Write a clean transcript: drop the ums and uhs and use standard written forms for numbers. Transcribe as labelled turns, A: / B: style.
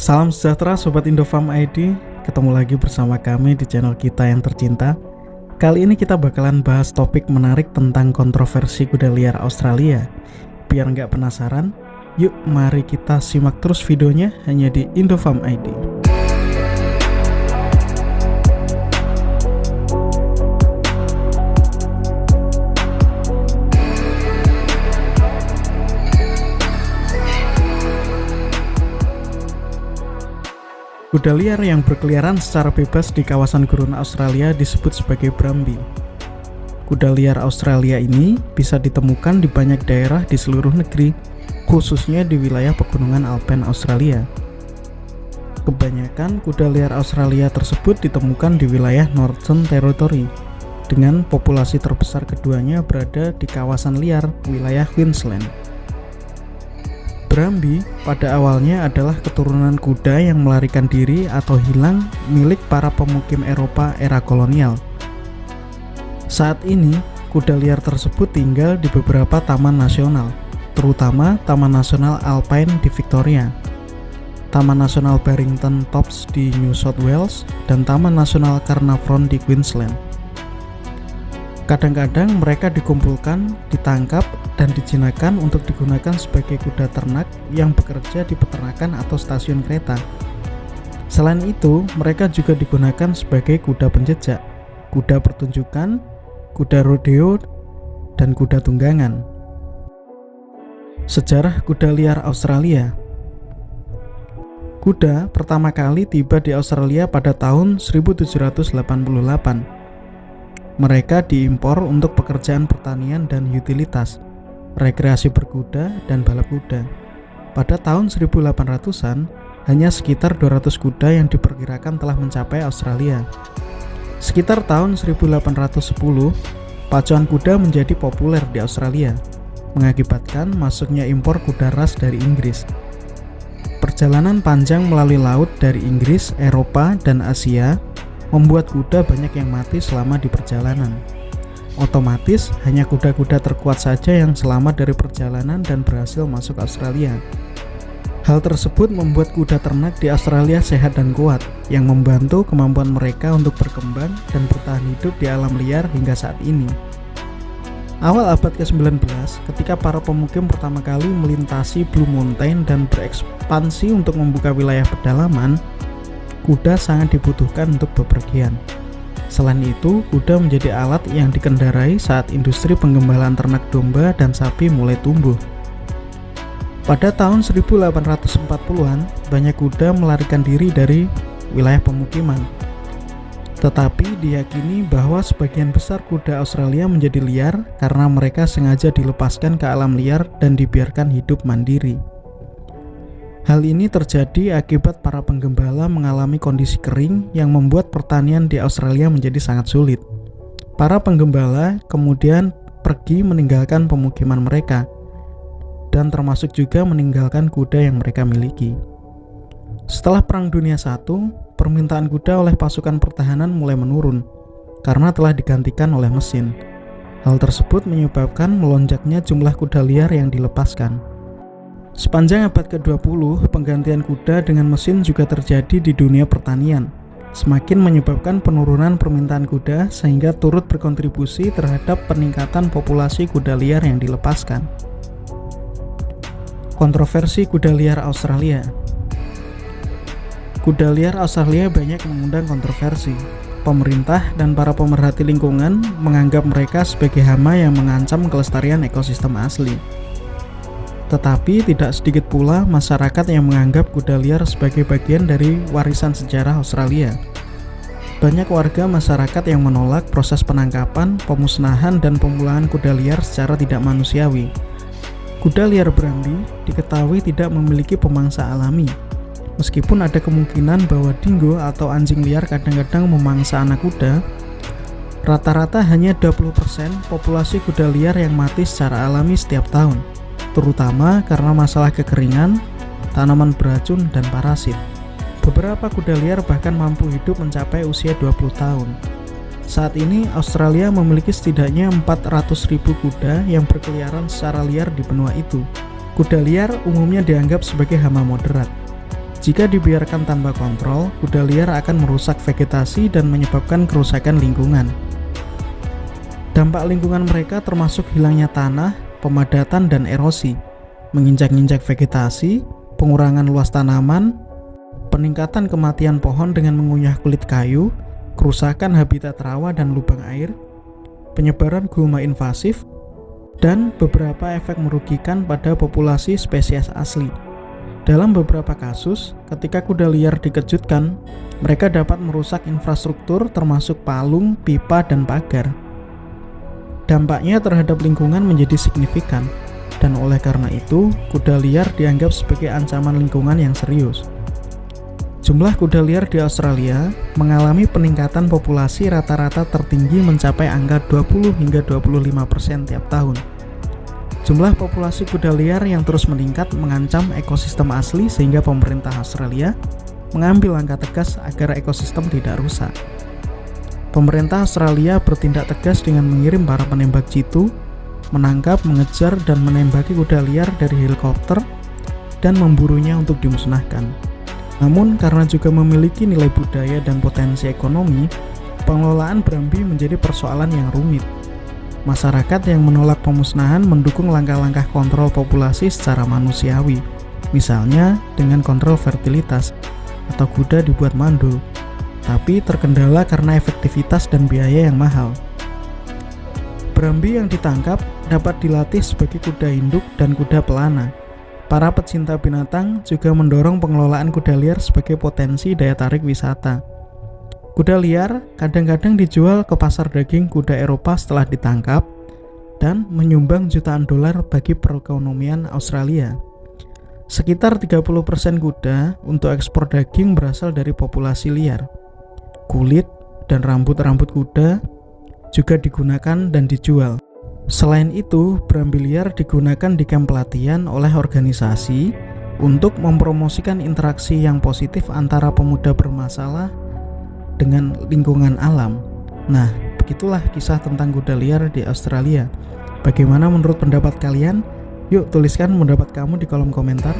A: Salam sejahtera Sobat Indofarm ID, ketemu lagi bersama kami di channel kita yang tercinta. Kali ini kita bakalan bahas topik menarik tentang kontroversi kuda liar Australia. Biar nggak penasaran, yuk mari kita simak terus videonya hanya di Indofarm ID. Kuda liar yang berkeliaran secara bebas di kawasan gurun Australia disebut sebagai Brumby. Kuda liar Australia ini bisa ditemukan di banyak daerah di seluruh negeri, khususnya di wilayah pegunungan Alpen Australia. Kebanyakan kuda liar Australia tersebut ditemukan di wilayah Northern Territory, dengan populasi terbesar keduanya berada di kawasan liar wilayah Queensland. Brumby pada awalnya adalah keturunan kuda yang melarikan diri atau hilang milik para pemukim Eropa era kolonial. Saat ini, kuda liar tersebut tinggal di beberapa taman nasional, terutama Taman Nasional Alpine di Victoria, Taman Nasional Barrington Tops di New South Wales, dan Taman Nasional Carnarvon di Queensland. Kadang-kadang mereka dikumpulkan, ditangkap, dan dijinakkan untuk digunakan sebagai kuda ternak yang bekerja di peternakan atau stasiun kereta. Selain itu, mereka juga digunakan sebagai kuda penjejak, kuda pertunjukan, kuda rodeo, dan kuda tunggangan. Sejarah kuda liar Australia. Kuda pertama kali tiba di Australia pada tahun 1788. Mereka diimpor untuk pekerjaan pertanian dan utilitas, rekreasi berkuda, dan balap kuda. Pada tahun 1800-an, hanya sekitar 200 kuda yang diperkirakan telah mencapai Australia. Sekitar tahun 1810, pacuan kuda menjadi populer di Australia, mengakibatkan masuknya impor kuda ras dari Inggris. Perjalanan panjang melalui laut dari Inggris, Eropa, dan Asia membuat kuda banyak yang mati selama di perjalanan. Otomatis, hanya kuda-kuda terkuat saja yang selamat dari perjalanan dan berhasil masuk Australia. Hal tersebut membuat kuda ternak di Australia sehat dan kuat, yang membantu kemampuan mereka untuk berkembang dan bertahan hidup di alam liar hingga saat ini. Awal abad ke-19, ketika para pemukim pertama kali melintasi Blue Mountain dan berekspansi untuk membuka wilayah pedalaman, kuda sangat dibutuhkan untuk bepergian. Selain itu, kuda menjadi alat yang dikendarai saat industri penggembalaan ternak domba dan sapi mulai tumbuh. Pada tahun 1840-an, banyak kuda melarikan diri dari wilayah pemukiman. Tetapi diyakini bahwa sebagian besar kuda Australia menjadi liar karena mereka sengaja dilepaskan ke alam liar dan dibiarkan hidup mandiri. Hal ini terjadi akibat para penggembala mengalami kondisi kering yang membuat pertanian di Australia menjadi sangat sulit. Para penggembala kemudian pergi meninggalkan pemukiman mereka, dan termasuk juga meninggalkan kuda yang mereka miliki. Setelah Perang Dunia I, permintaan kuda oleh pasukan pertahanan mulai menurun, karena telah digantikan oleh mesin. Hal tersebut menyebabkan melonjaknya jumlah kuda liar yang dilepaskan. Sepanjang abad ke-20, penggantian kuda dengan mesin juga terjadi di dunia pertanian, semakin menyebabkan penurunan permintaan kuda sehingga turut berkontribusi terhadap peningkatan populasi kuda liar yang dilepaskan. Kontroversi kuda liar Australia. Kuda liar Australia banyak mengundang kontroversi. Pemerintah dan para pemerhati lingkungan menganggap mereka sebagai hama yang mengancam kelestarian ekosistem asli. Tetapi tidak sedikit pula masyarakat yang menganggap kuda liar sebagai bagian dari warisan sejarah Australia. Banyak warga masyarakat yang menolak proses penangkapan, pemusnahan, dan pemulangan kuda liar secara tidak manusiawi. Kuda liar Brumby diketahui tidak memiliki pemangsa alami. Meskipun ada kemungkinan bahwa dingo atau anjing liar kadang-kadang memangsa anak kuda, rata-rata hanya 20% populasi kuda liar yang mati secara alami setiap tahun, terutama karena masalah kekeringan, tanaman beracun, dan parasit. Beberapa kuda liar bahkan mampu hidup mencapai usia 20 tahun. Saat ini, Australia memiliki setidaknya 400.000 kuda yang berkeliaran secara liar di benua itu. Kuda liar umumnya dianggap sebagai hama moderat. Jika dibiarkan tanpa kontrol, kuda liar akan merusak vegetasi dan menyebabkan kerusakan lingkungan. Dampak lingkungan mereka termasuk hilangnya tanah, pemadatan dan erosi, menginjak-injak vegetasi, pengurangan luas tanaman, peningkatan kematian pohon dengan mengunyah kulit kayu, kerusakan habitat rawa dan lubang air, penyebaran gulma invasif, dan beberapa efek merugikan pada populasi spesies asli. Dalam beberapa kasus, ketika kuda liar dikejutkan, mereka dapat merusak infrastruktur termasuk palung, pipa, dan pagar. Dampaknya terhadap lingkungan menjadi signifikan, dan oleh karena itu, kuda liar dianggap sebagai ancaman lingkungan yang serius. Jumlah kuda liar di Australia mengalami peningkatan populasi rata-rata tertinggi mencapai angka 20 hingga 25% tiap tahun. Jumlah populasi kuda liar yang terus meningkat mengancam ekosistem asli sehingga pemerintah Australia mengambil langkah tegas agar ekosistem tidak rusak. Pemerintah Australia bertindak tegas dengan mengirim para penembak jitu, menangkap, mengejar, dan menembaki kuda liar dari helikopter dan memburunya untuk dimusnahkan. Namun karena juga memiliki nilai budaya dan potensi ekonomi, pengelolaan Brumby menjadi persoalan yang rumit. Masyarakat yang menolak pemusnahan mendukung langkah-langkah kontrol populasi secara manusiawi, misalnya dengan kontrol fertilitas atau kuda dibuat mandul, tapi terkendala karena efektivitas dan biaya yang mahal. Brumby yang ditangkap dapat dilatih sebagai kuda induk dan kuda pelana. Para pecinta binatang juga mendorong pengelolaan kuda liar sebagai potensi daya tarik wisata. Kuda liar kadang-kadang dijual ke pasar daging kuda Eropa setelah ditangkap dan menyumbang jutaan dolar bagi perekonomian Australia. Sekitar 30% kuda untuk ekspor daging berasal dari populasi liar. Kulit dan rambut-rambut kuda juga digunakan dan dijual. Selain itu, Brumby liar digunakan di kamp pelatihan oleh organisasi untuk mempromosikan interaksi yang positif antara pemuda bermasalah dengan lingkungan alam. Nah, begitulah kisah tentang kuda liar di Australia. Bagaimana menurut pendapat kalian? Yuk tuliskan pendapat kamu di kolom komentar.